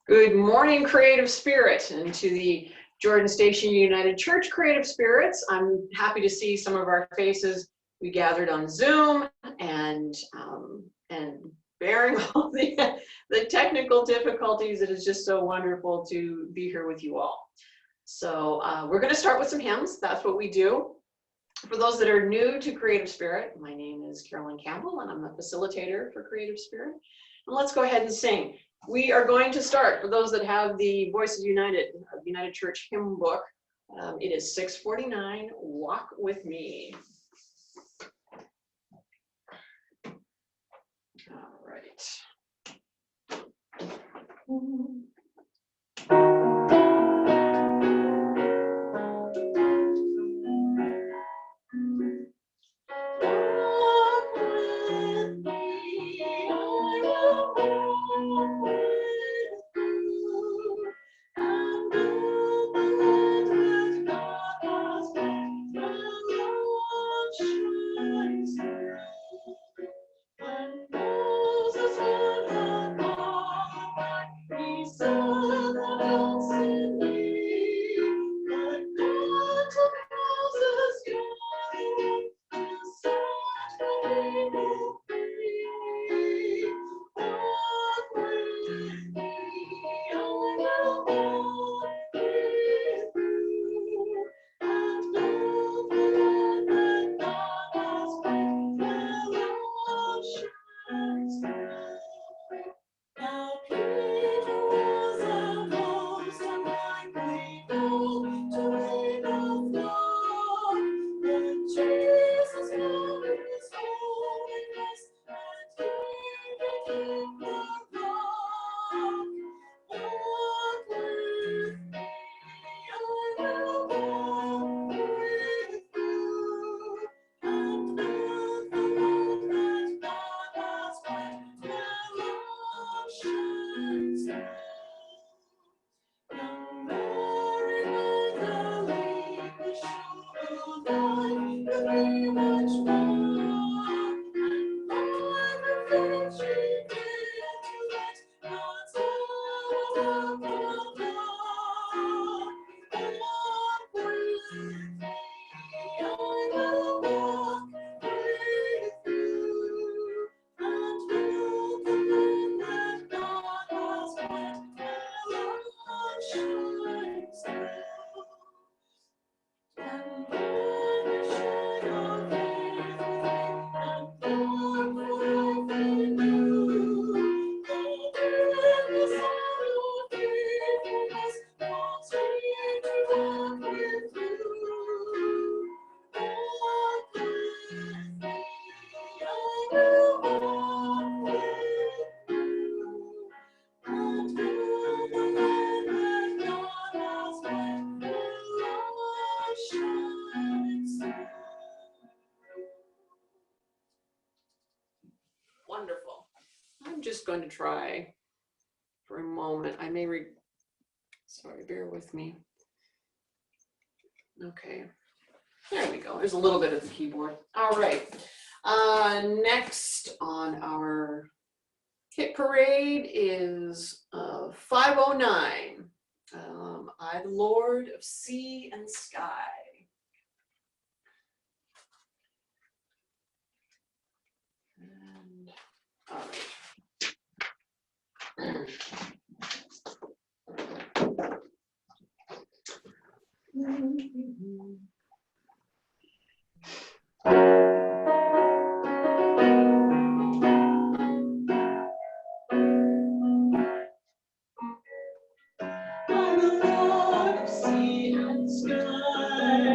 Good morning, Creative Spirit, and to the Jordan Station United Church Creative Spirits. I'm happy to see some of our faces. We gathered on Zoom and bearing all the technical difficulties, it is just so wonderful to be here with you all. So we're going to start with some hymns. That's what we do. For those that are new to Creative Spirit, my name is Carolyn Campbell, and I'm the facilitator for Creative Spirit. And let's go ahead and sing. We are going to start, for those that have the Voices United, United Church hymn book, it is 649, Walk With Me. All right. Wonderful. I'm just going to try for a moment. I may sorry, bear with me. Okay, there we go. There's a little bit of the keyboard. All right. Next on our hit parade is 509. I, the Lord of Sea and Sky. And, all right. I'm the Lord of sea and sky.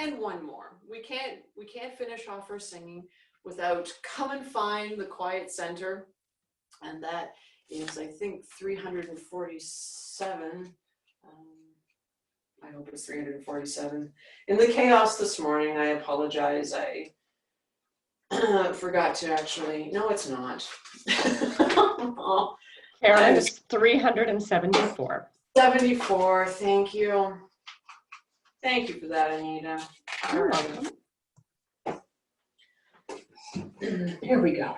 And one more. We can't finish off our singing without Come and Find the Quiet Center. And that is, I think, 347. I hope it's 347. In the chaos this morning, I apologize. I forgot to actually, no, it's not. Karen, it's 374. 74, thank you. Thank you for that, Anita. You're welcome. Here we go.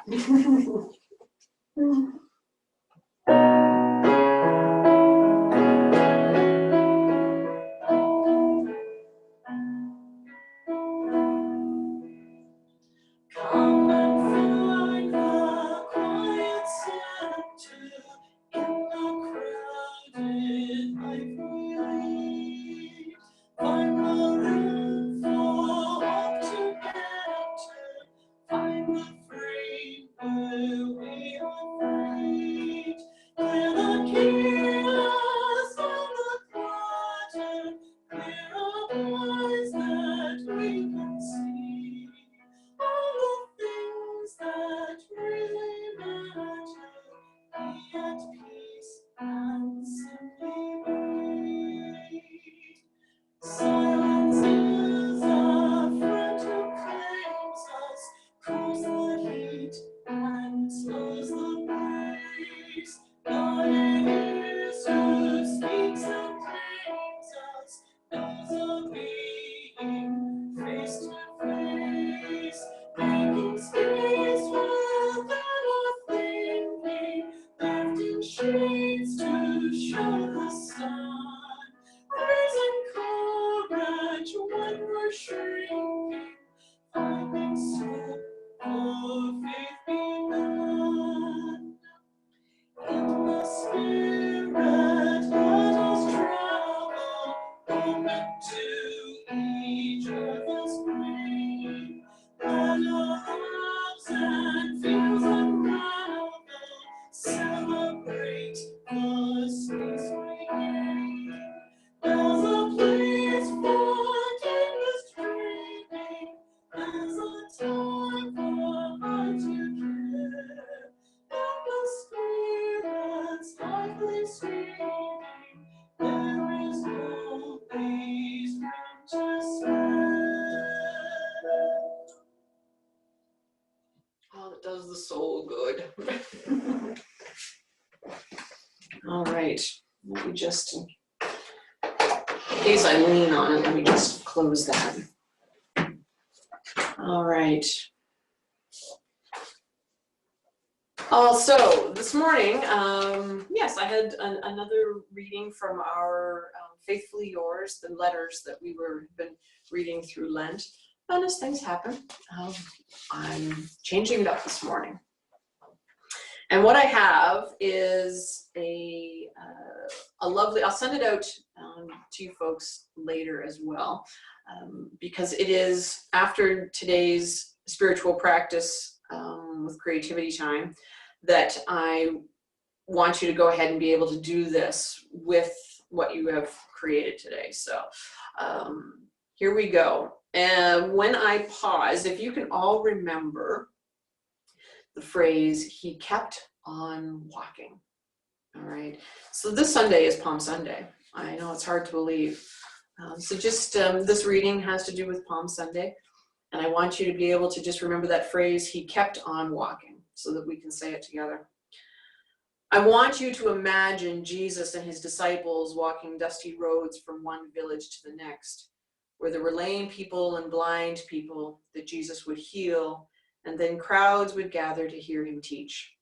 Come and find the quiet center in the crowded life we lead. Find the room for hope to enter. Find the frame where we are free. Clear the chaos and the clutter. Clear our eyes that we can see. All the things that really matter. Be at peace and simply breathe. Silence is a friend who claims us, cools the heat and slows the pace. God it is who speaks and claims us, knows our being face to face. Making space without our thinking, lifting shades to show the sun. Raising courage when we're shrinking, finding strength for faith begun. In the spirit, let us travel, open to each other's brain. Let our hopes and fears unravel, celebrate the space we gain. There's a place for endless dreaming. There's a time for heart to care. In the spirit's lively streaming, there is no place room to spare. Oh, it does the soul good. All right, let me just, in case I lean on it, let me just close that. All right. So this morning, yes, I had another reading from our Faithfully Yours, the letters that we were been reading through Lent. And as things happen, I'm changing it up this morning. And what I have is a lovely, I'll send it out to you folks later as well, because it is after today's spiritual practice with creativity time that I want you to go ahead and be able to do this with what you have created today. So here we go. And when I pause, if you can all remember the phrase, he kept on walking. All right. So this Sunday is Palm Sunday. I know it's hard to believe. So just this reading has to do with Palm Sunday. And I want you to be able to just remember that phrase, he kept on walking, so that we can say it together. I want you to imagine Jesus and his disciples walking dusty roads from one village to the next, where there were lame people and blind people that Jesus would heal, and then crowds would gather to hear him teach.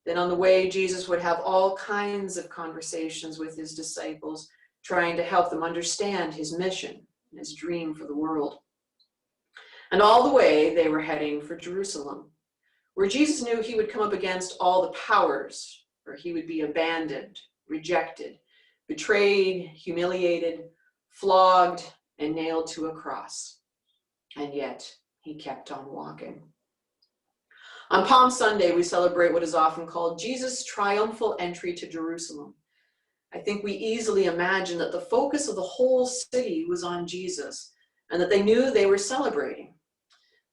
Then on the way, Jesus would have all kinds of conversations with his disciples, trying to help them understand his mission and his dream for the world. And all the way, they were heading for Jerusalem, where Jesus knew he would come up against all the powers, where he would be abandoned, rejected, betrayed, humiliated, flogged, and nailed to a cross. And yet, he kept on walking. On Palm Sunday, we celebrate what is often called Jesus' triumphal entry to Jerusalem. I think we easily imagine that the focus of the whole city was on Jesus, and that they knew they were celebrating.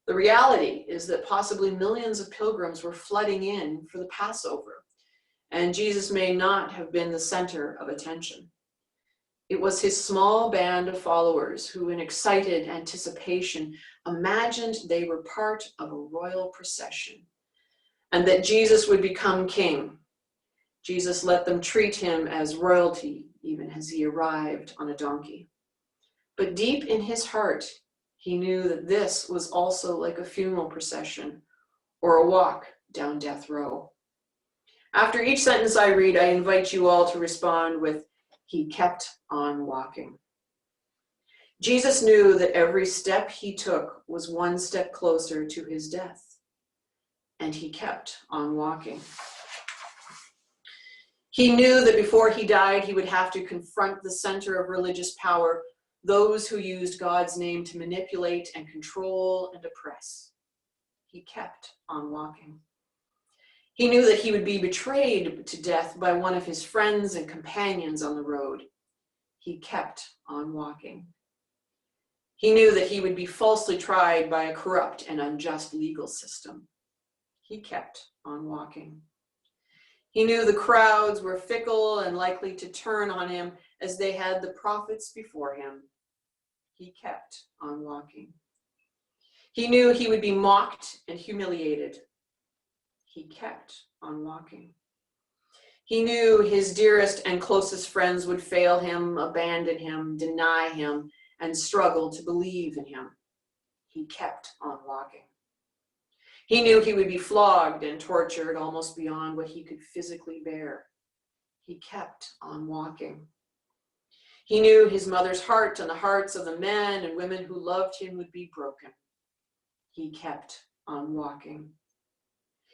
The reality is that possibly millions of pilgrims were flooding in for the Passover, and Jesus may not have been the center of attention. It was his small band of followers who, in excited anticipation, imagined they were part of a royal procession, and that Jesus would become king. Jesus let them treat him as royalty, even as he arrived on a donkey. But deep in his heart, he knew that this was also like a funeral procession or a walk down death row. After each sentence I read, I invite you all to respond with, he kept on walking. Jesus knew that every step he took was one step closer to his death, and he kept on walking. He knew that before he died, he would have to confront the center of religious power, those who used God's name to manipulate and control and oppress. He kept on walking. He knew that he would be betrayed to death by one of his friends and companions on the road. He kept on walking. He knew that he would be falsely tried by a corrupt and unjust legal system. He kept on walking. He knew the crowds were fickle and likely to turn on him as they had the prophets before him. He kept on walking. He knew he would be mocked and humiliated. He kept on walking. He knew his dearest and closest friends would fail him, abandon him, deny him, and struggle to believe in him. He kept on walking. He knew he would be flogged and tortured almost beyond what he could physically bear. He kept on walking. He knew his mother's heart and the hearts of the men and women who loved him would be broken. He kept on walking.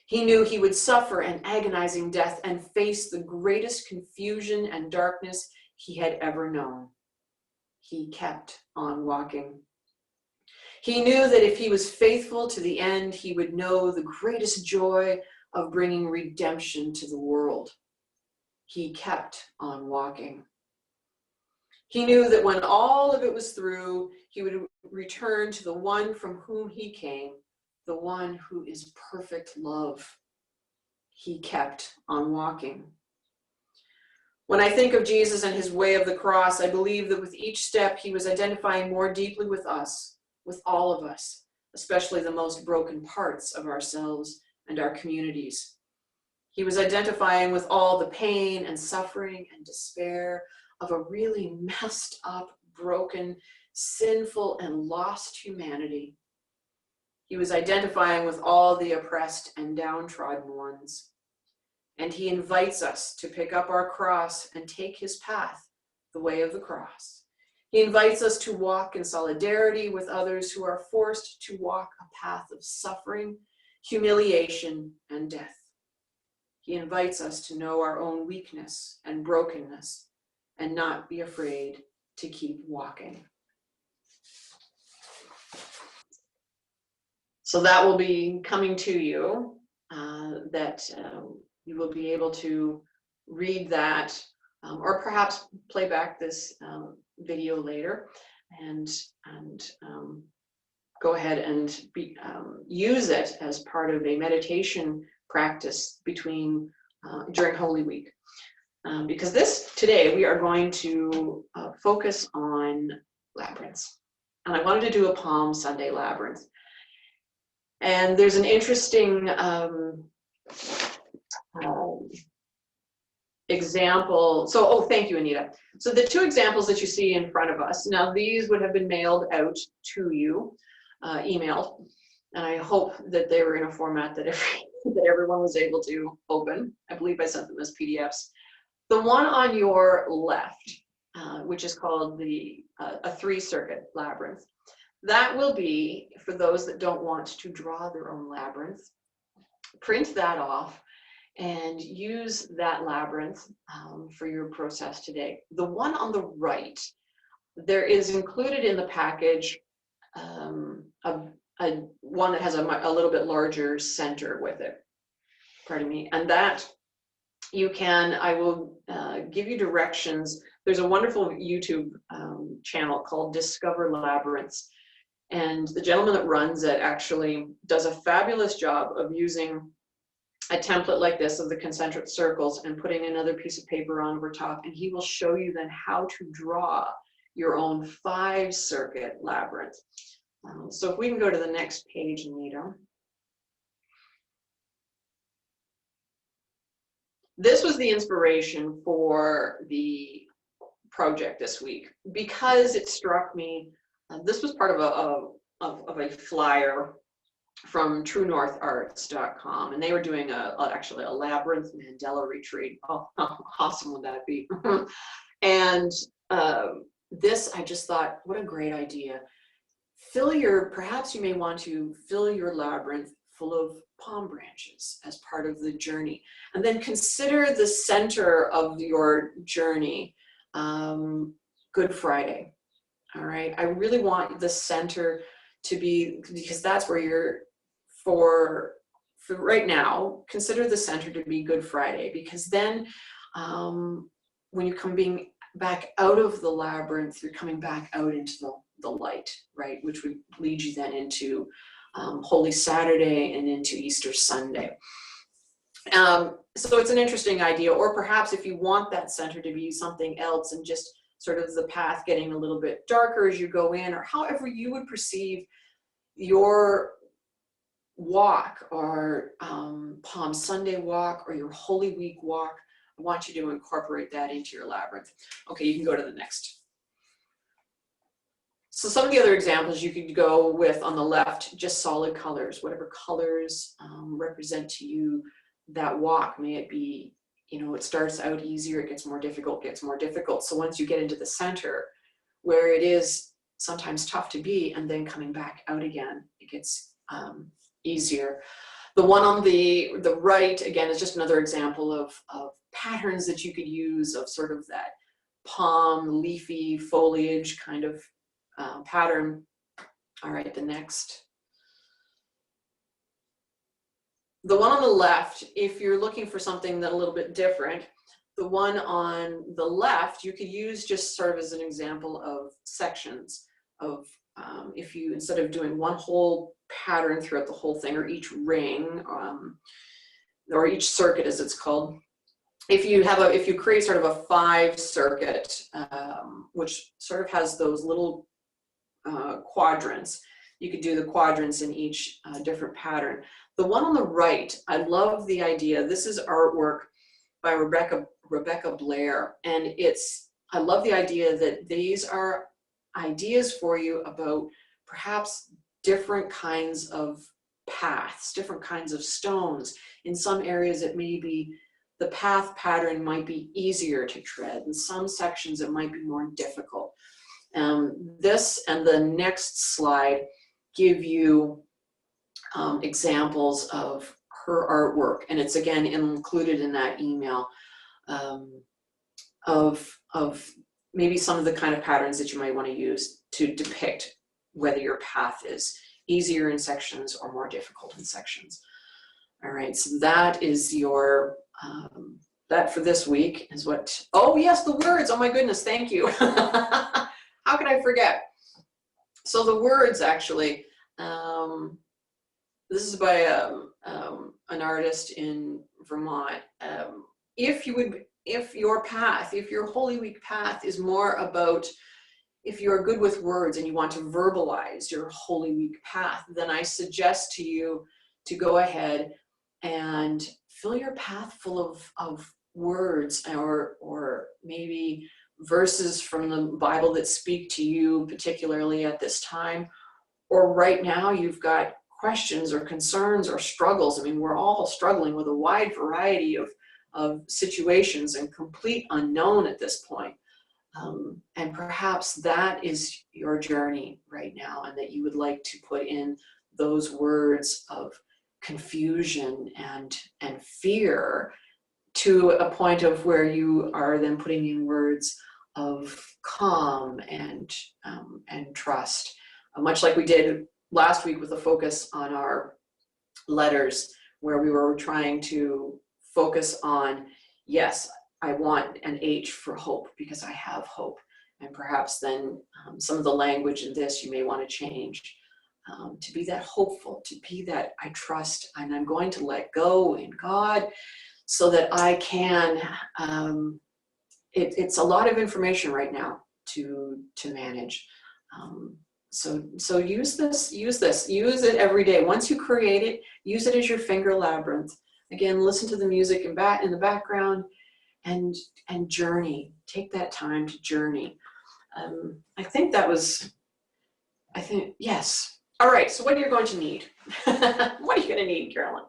He knew he would suffer an agonizing death and face the greatest confusion and darkness he had ever known. He kept on walking. He knew that if he was faithful to the end, he would know the greatest joy of bringing redemption to the world. He kept on walking. He knew that when all of it was through, he would return to the one from whom he came, the one who is perfect love. He kept on walking. When I think of Jesus and his way of the cross, I believe that with each step, he was identifying more deeply with us, with all of us, especially the most broken parts of ourselves and our communities. He was identifying with all the pain and suffering and despair of a really messed up, broken, sinful, and lost humanity. He was identifying with all the oppressed and downtrodden ones. And he invites us to pick up our cross and take his path, the way of the cross. He invites us to walk in solidarity with others who are forced to walk a path of suffering, humiliation, and death. He invites us to know our own weakness and brokenness and not be afraid to keep walking. So that will be coming to you, that you will be able to read that, or perhaps play back this video later and go ahead and use it as part of a meditation practice during Holy Week. Because today we are going to focus on labyrinths. And I wanted to do a Palm Sunday labyrinth. And there's an interesting example. So, thank you, Anita. So the two examples that you see in front of us, now these would have been mailed out to you, emailed. And I hope that they were in a format that everyone was able to open. I believe I sent them as PDFs. The one on your left, which is called a 3-circuit labyrinth, that will be for those that don't want to draw their own labyrinth. Print that off and use that labyrinth for your process today. The one on the right, there is included in the package one that has a little bit larger center with it. Pardon me. And that I will give you directions. There's a wonderful YouTube channel called Discover Labyrinths. And the gentleman that runs it actually does a fabulous job of using a template like this of the concentric circles and putting another piece of paper on over top. And he will show you then how to draw your own 5-circuit labyrinth. So if we can go to the next page, Anita. This was the inspiration for the project this week because it struck me. This was part of a flyer from TrueNorthArts.com, and they were doing actually a labyrinth Mandela retreat. Oh, how awesome would that be? And this, I just thought, what a great idea. Perhaps you may want to fill your labyrinth full of palm branches as part of the journey. And then consider the center of your journey, Good Friday. All right, I really want the center to be, because that's where for right now, consider the center to be Good Friday, because then when you're coming back out of the labyrinth, you're coming back out into the light, right? Which would lead you then into Holy Saturday and into Easter Sunday. So it's an interesting idea, or perhaps if you want that center to be something else and just sort of the path getting a little bit darker as you go in, or however you would perceive your walk, or Palm Sunday walk, or your Holy Week walk, I want you to incorporate that into your labyrinth. Okay, you can go to the next. So some of the other examples you could go with on the left, just solid colors, whatever colors represent to you that walk. May it be, it starts out easier, it gets more difficult. So once you get into the center, where it is sometimes tough to be, and then coming back out again, it gets easier. The one on the right, again, is just another example of patterns that you could use of sort of that palm, leafy foliage kind of pattern. All right, the next. The one on the left, if you're looking for something that a little bit different, the one on the left, you could use just sort of as an example of sections of, if you, instead of doing one whole pattern throughout the whole thing, or each ring, or each circuit as it's called, if you create sort of a 5-circuit, which sort of has those little quadrants, you could do the quadrants in each different pattern. The one on the right, I love the idea. This is artwork by Rebecca Blair, and I love the idea that these are ideas for you about perhaps different kinds of paths, different kinds of stones. In some areas it may be, the path pattern might be easier to tread. In some sections it might be more difficult. This and the next slide give you examples of her artwork, and it's again included in that email, of maybe some of the kind of patterns that you might want to use to depict whether your path is easier in sections or more difficult in sections. All right, so that is your, that for this week is what, oh yes, the words, oh my goodness, thank you. How can I forget? So the words actually, this is by an artist in Vermont. If your path, if your Holy Week path is more about, if you're good with words and you want to verbalize your Holy Week path, then I suggest to you to go ahead and fill your path full of words, or maybe verses from the Bible that speak to you particularly at this time. Or right now you've got questions or concerns or struggles. I mean, we're all struggling with a wide variety of situations and complete unknown at this point. And perhaps that is your journey right now, and that you would like to put in those words of confusion and fear to a point of where you are then putting in words of calm and trust, much like we did last week with a focus on our letters, where we were trying to focus on, yes, I want an H for hope because I have hope. And perhaps then some of the language in this you may want to change to be that hopeful, to be that I trust and I'm going to let go in God so that I can, it's a lot of information right now to manage. So use it every day. Once you create it, use it as your finger labyrinth. Again, listen to the music in the background and journey. Take that time to journey. Yes. All right, so what are you going to need? What are you gonna need, Carolyn?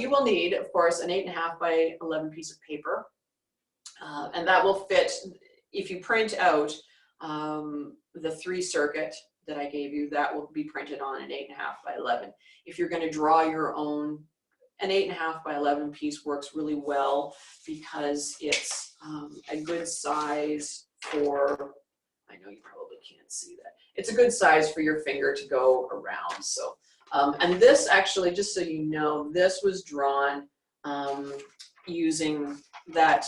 You will need, of course, an 8.5 by 11 piece of paper. And that will fit, if you print out the 3 circuit that I gave you, that will be printed on an 8.5 by 11. If you're gonna draw your own, an 8.5 by 11 piece works really well because it's a good size for, I know you probably can't see that. It's a good size for your finger to go around. So, and this actually, just so you know, this was drawn using that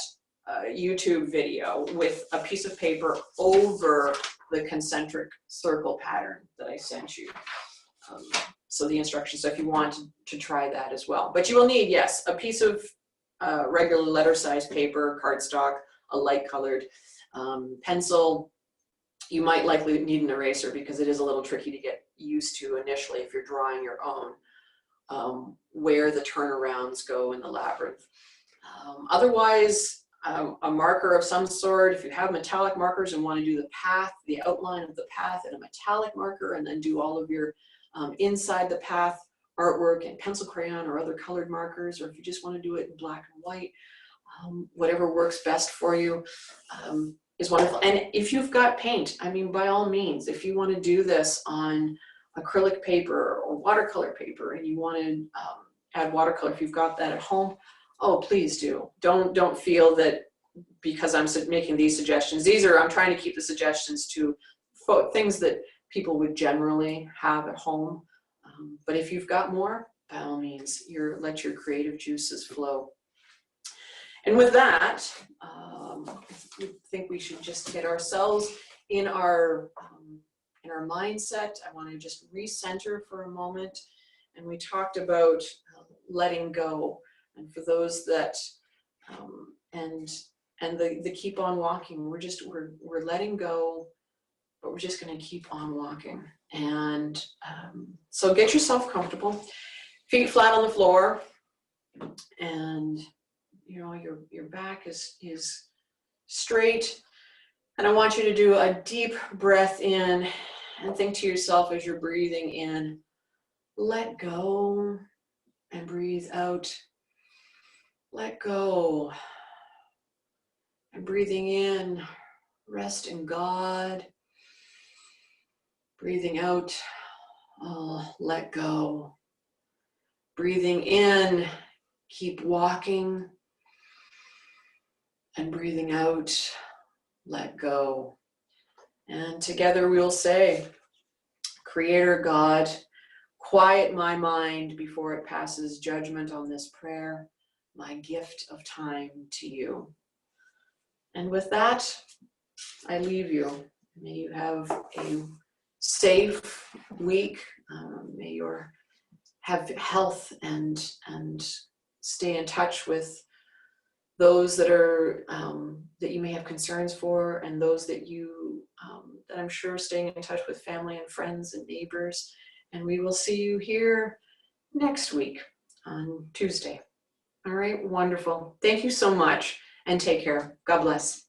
YouTube video with a piece of paper over the concentric circle pattern that I sent you. So the instructions, so if you want to try that as well. But you will need, yes, a piece of regular letter size paper, cardstock, a light colored pencil. You might likely need an eraser because it is a little tricky to get used to initially if you're drawing your own, where the turnarounds go in the labyrinth. Otherwise, a marker of some sort. If you have metallic markers and want to do the path, the outline of the path in a metallic marker, and then do all of your inside the path artwork in pencil crayon or other colored markers, or if you just want to do it in black and white, whatever works best for you is wonderful. And if you've got paint, I mean, by all means, if you want to do this on acrylic paper or watercolor paper and you want to add watercolor, if you've got that at home, oh, please do. Don't feel that because I'm making these suggestions. I'm trying to keep the suggestions to things that people would generally have at home. But if you've got more, by all means, let your creative juices flow. And with that, I think we should just get ourselves in our mindset. I want to just recenter for a moment. And we talked about letting go. And for those that, and the keep on walking, we're letting go, but we're just going to keep on walking. And so get yourself comfortable, feet flat on the floor, and you know your back is straight. And I want you to do a deep breath in and think to yourself as you're breathing in, let go, and breathe out, let go. And breathing in, rest in God. Breathing out, oh, let go. Breathing in, keep walking. And breathing out, let go. And together we'll say, Creator God, quiet my mind before it passes judgment on this prayer, my gift of time to you. And with that, I leave you. May you have a safe week. May you have health and stay in touch with those that are that you may have concerns for, and those that you that I'm sure staying in touch with family and friends and neighbors. And we will see you here next week on Tuesday. All right, wonderful. Thank you so much, and take care. God bless.